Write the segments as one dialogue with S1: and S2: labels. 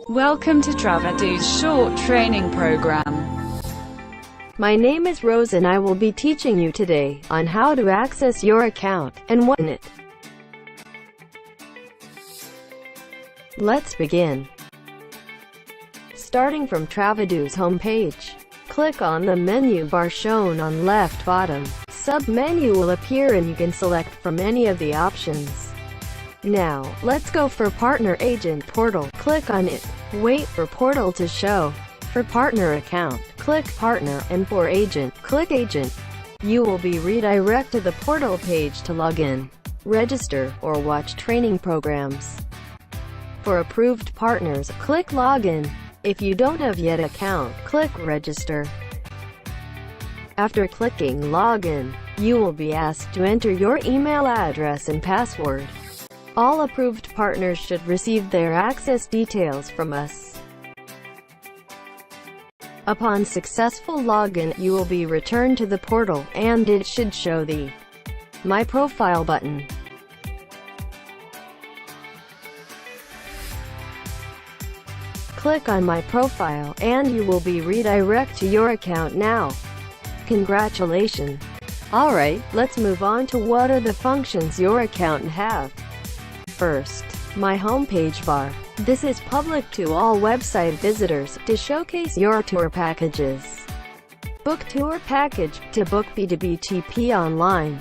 S1: Welcome to TravEdu's short training program.
S2: My name is Rose and I will be teaching you today on how to access your account and what in it. Let's begin. Starting from TravEdu's homepage, click on the menu bar shown on left bottom. Sub-menu will appear and you can select from any of the options. Now, let's go for Partner Agent Portal. Click on it. Wait for Portal to show. For Partner Account, click Partner, and for Agent, click Agent. You will be redirected to the portal page to log in, register, or watch training programs. For approved partners, click Login. If you don't have yet account, click Register. After clicking Login, you will be asked to enter your email address and password. All approved partners should receive their access details from us. Upon successful login, you will be returned to the portal, and it should show the My Profile button. Click on My Profile, and you will be redirected to your account now. Congratulations! Alright, let's move on to what are the functions your account have. First, My Homepage bar. This is public to all website visitors, to showcase your tour packages. Book tour package, to book B2B TP online.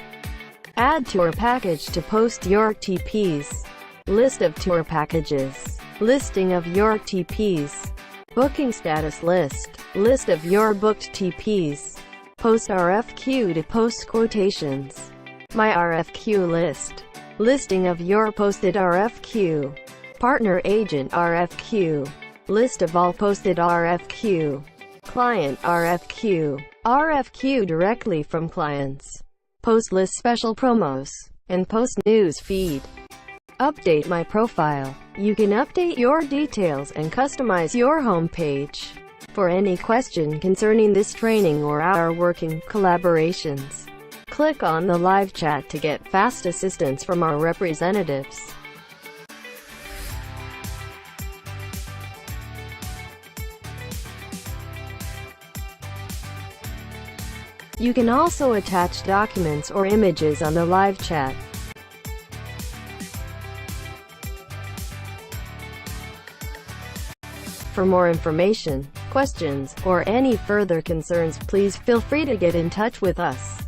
S2: Add tour package to post your TPs. List of tour packages. Listing of your TPs. Booking status list. List of your booked TPs. Post RFQ to post quotations. My RFQ list. Listing of your posted RFQ. Partner Agent RFQ. List of all posted RFQ. Client RFQ. RFQ directly from clients. Post list special promos. And post news feed. Update My Profile. You can update your details and customize your homepage. For any question concerning this training or our working collaborations, click on the live chat to get fast assistance from our representatives. You can also attach documents or images on the live chat. For more information, questions, or any further concerns, please feel free to get in touch with us.